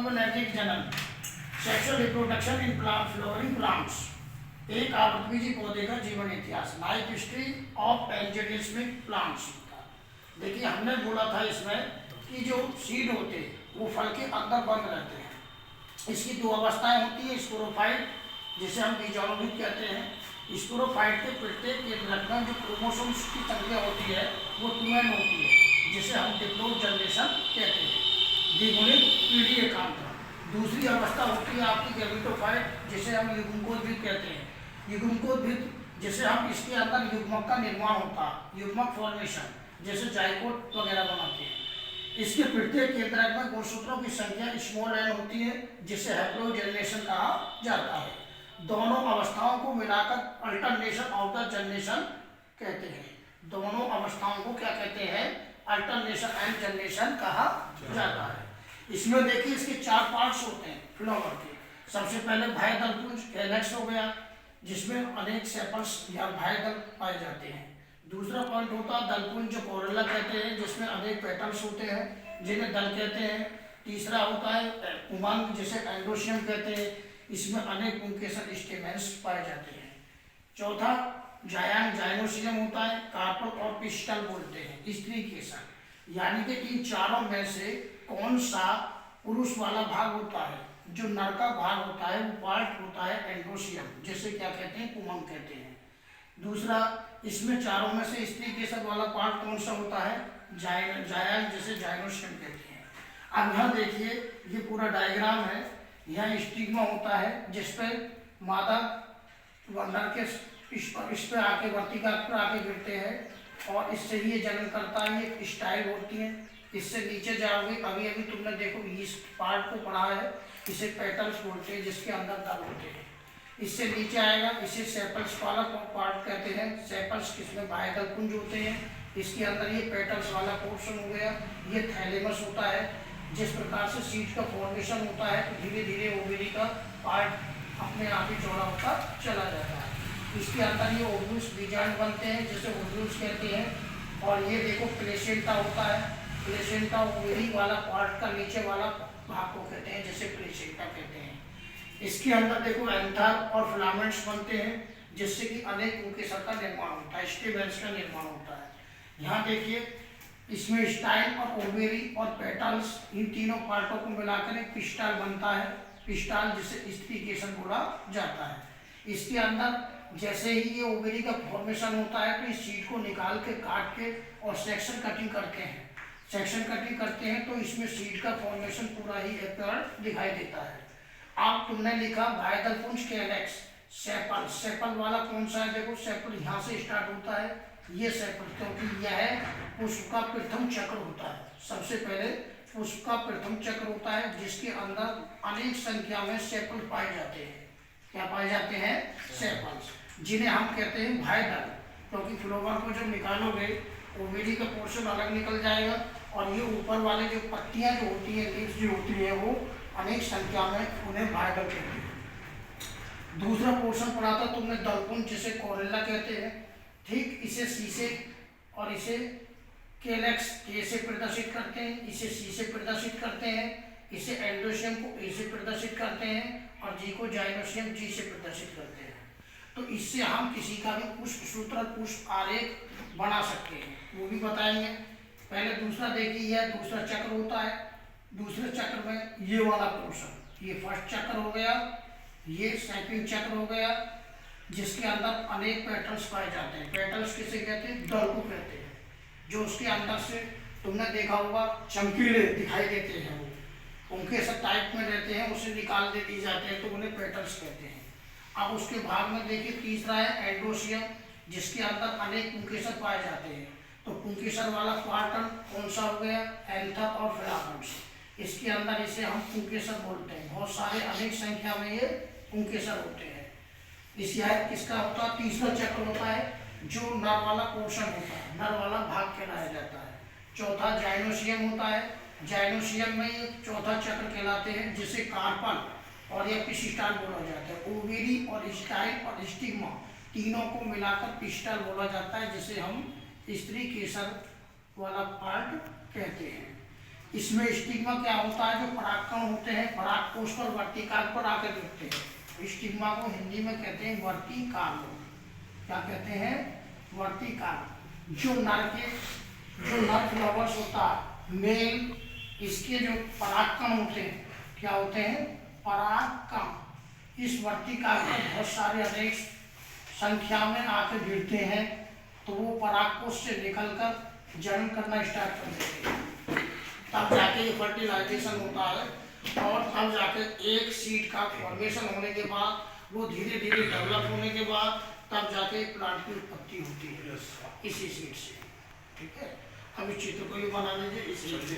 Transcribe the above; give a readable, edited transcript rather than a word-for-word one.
Energic जनन, sexual reproduction in plant flowering plants, एक आवृतबीजी पौधे का जीवन इतिहास, life history of angiospermic plants. देखिए हमने बोला था इसमें कि जो सीड होते हैं वो फल के अंदर बंद रहते हैं। इसकी दो अवस्थाएं होती हैं, स्पोरोफाइट जिसे हम बीजाणुभित कहते हैं। स्पोरोफाइट के प्रत्येक केंद्रक में जो क्रोमोसोम्स की संख्या होती है वो 2n होती है, जिसे हम डिप्लोइड जनरेशन कहते हैं, द्विगुणित पीढ़ी एकांतर। दूसरी अवस्था होती है आपकी गैमेटोफाइट, जिसे हम युग्मकोद्भिद कहते हैं। युग्मकोद्भिद जिसे हम इसके अंदर युग्मक का निर्माण होता है, युग्मक फॉर्मेशन, जैसे जाइगोट वगैरह बनाते हैं। इसके प्रत्येक केंद्रक में गुणसूत्रों की संख्या स्मॉल n होती है, जिसे हैप्लोइड जनरेशन कहा जाता है। दोनों अवस्थाओं को मिलाकर अल्टरनेशन ऑफ द जनरेशन कहते हैं। दोनों अवस्थाओं को क्या कहते हैं? अल्टरनेशन एंड जनरेशन कहा जाता है। इसमें देखिए इसके 4 पार्ट्स होते हैं फ्लावर के। सबसे पहले बाह्य दलपुंज कैलेक्स हो गया, जिसमें अनेक सेपल्स या बाह्य दल पाए जाते हैं। दूसरा पॉइंट होता है दलपुंज, जो कोरोला कहते हैं, जिसमें अनेक पेटल्स होते हैं जिन्हें दल कहते हैं। तीसरा होता है उमंग, जिसे एंडोशियम कहते हैं, इसमें अनेक पुंकेसर स्टेमेंस पाए जाते हैं। चौथा जायांग जाइनोसियम होता है, कार्पल और पिस्टल बोलते हैं, स्त्री केसर। यानी कि इन चारों में से कौन सा पुरुष वाला भाग होता है? जो नर का भाग होता है वो पार्ट होता है एंडोशियम, जिसे क्या कहते हैं? पुमंग कहते हैं। दूसरा, इसमें चारों में से स्त्री केसर वाला पार्ट कौन सा होता है? जायांग, जिसे जाइनोसियम कहते हैं। अब यहाँ देखिए ये पूरा डायग्राम है। यहाँ स्टिग्मा होता है, जिसपे मादा व नर के इस पे आके वर्तिका पर आके गिरते हैं और इससे ही ये जन्म करता है। ये स्टाइल होती है। इससे नीचे जाओगे, अभी अभी तुमने देखो इस पार्ट को पढ़ा है, इसे पेटल्स बोलते हैं, जिसके अंदर दल होते हैं। इससे नीचे आएगा, इसे सेपल्स वाला पार्ट कहते हैं। सेपल्स किसमें बाह्य दलपुंज होते हैं, इसके अंदर ये पेटल्स वाला पोर्शन हो गया। ये थैलेमस होता है। जिस प्रकार से सीड का फॉर्मेशन होता है तो धीरे धीरे ओवरी का पार्ट अपने आप ही चौड़ा होता चला जाता है। इसके अंदर ये ओव्यूल्स बीजांड बनते हैं, जिसे ओव्यूल्स कहते हैं। और ये देखो प्लेसेंटा होता है। प्लेसेंटा ओवरी वाला पार्ट का नीचे वाला भाग को कहते हैं, जिसे प्लेसेंटा कहते हैं। इसके अंदर देखो एंथर और फिलामेंट्स बनते हैं, जिससे कि अनेक पुंकेसर का निर्माण होता है, स्टेमेंस का निर्माण होता है। यहाँ देखिए इसमें स्टाइल और ओवेरी और पेटल्स, इन तीनों पार्टों को मिलाकर एक पिस्टल बनता है। पिस्टल जिसे स्त्री केसर बोला जाता है। इसके अंदर जैसे ही ये ओवेरी का फॉर्मेशन होता है तो इस सीड को निकाल के काट के और सेक्शन कटिंग करते हैं। सेक्शन कटिंग करते हैं तो इसमें सीड का फॉर्मेशन पूरा ही अपीयरेंस दिखाई देता है। अब तुमने लिखा बाह्य दलपुंज कैलेक्स, सेपल। सेपल वाला कौन सा है? देखो सेपल यहाँ से स्टार्ट होता है, ये सेपल, क्योंकि यह पुष्प का प्रथम चक्र होता है। सबसे पहले पुष्प का प्रथम चक्र होता है, जिसके अंदर अनेक संख्या में सेपल पाए जाते हैं। क्या पाए जाते हैं? सेपल्स, जिन्हें हम कहते हैं बाह्य दल। क्योंकि फ्लोवर को जब निकालोगे ओवेरी का पोर्शन अलग निकल जाएगा और ये ऊपर वाले जो पत्तियां जो होती है, लीव्स जो होती है, वो अनेक संख्या में उन्हें बाह्य दल कहते हैं। दूसरा पोर्शन पढ़ा था तुमने दलपुंज, जिसे कोरेला कहते हैं। ठीक इसे सी से और इसे कैलेक्स ए से प्रदर्शित करते हैं, इसे सी से प्रदर्शित करते हैं, इसे एंडोशियम को ए से प्रदर्शित करते हैं और जी को जाइनोशियम जी से प्रदर्शित करते हैं। तो इससे हम किसी का भी पुष्प सूत्र, पुष्प आरेख बना सकते हैं, वो भी बताएंगे। पहले दूसरा देखिए, यह दूसरा चक्र होता है। दूसरे चक्र में ये वाला पोर्शन, ये फर्स्ट चक्र हो गया, ये सेकंड चक्र हो गया, जिसके अंदर अनेक पेटल्स पाए जाते हैं। पेटल्स किसे कहते हैं? दल को कहते हैं। जो उसके अंदर से तुमने देखा होगा चमकीले दिखाई देते हैं, वो उनके सब टाइप में रहते हैं, उसे निकाल दे दी जाते हैं, तो उन्हें पेटल्स कहते हैं। अब उसके भाग में देखिए तीसरा है एंडोशियम, जिसके अंदर अनेक पुंकेसर पाए जाते हैं। तो पुंकेसर वाला पार्ट कौन सा हो गया? एंथर और फिलामेंट्स। इसके अंदर इसे हम पुंकेसर बोलते हैं। बहुत सारे अनेक संख्या में ये पुंकेसर होते हैं। इसका होता है तीसरा चक्र होता है, जो नर वाला पोर्शन होता है, नर वाला भाग कहलाया जाता है। चौथा जाइनोशियम होता है। जाइनोशियम में ये चौथा चक्र कहलाते हैं, जिसे कार्पल और या पिस्टल बोला जाता है। ओवेरी और स्टाइल और स्टिग्मा तीनों को मिलाकर पिस्टल बोला जाता है, जिसे हम स्त्री केसर वाला पार्ट कहते हैं। इसमें स्टिग्मा क्या होता है, जो परागकण होते हैं परागकोश पर वर्तिकाल पर आकर गिरते हैं। स्टिग्मा को हिंदी में कहते हैं वर्तिकाल। क्या कहते हैं? वर्तिकाल। जो नर फ्लावर्स होता है मेल, इसके जो परागकण होते हैं क्या होते हैं? परागकण। इस वर्तिकाल पर बहुत सारे अनेक संख्या में आकर गिरते हैं, तो वो परागकोश से निकलकर जनन करना स्टार्ट कर देते हैं। तब जाके ये फर्टिलाइजेशन होता है और तब जाके एक सीड का फॉर्मेशन होने के बाद वो धीरे धीरे डेवलप होने के बाद तब जाके प्लांट की उत्पत्ति होती है इसी सीड से। ठीक है, अब इस चित्र को भी बना लीजिए इस सीड से।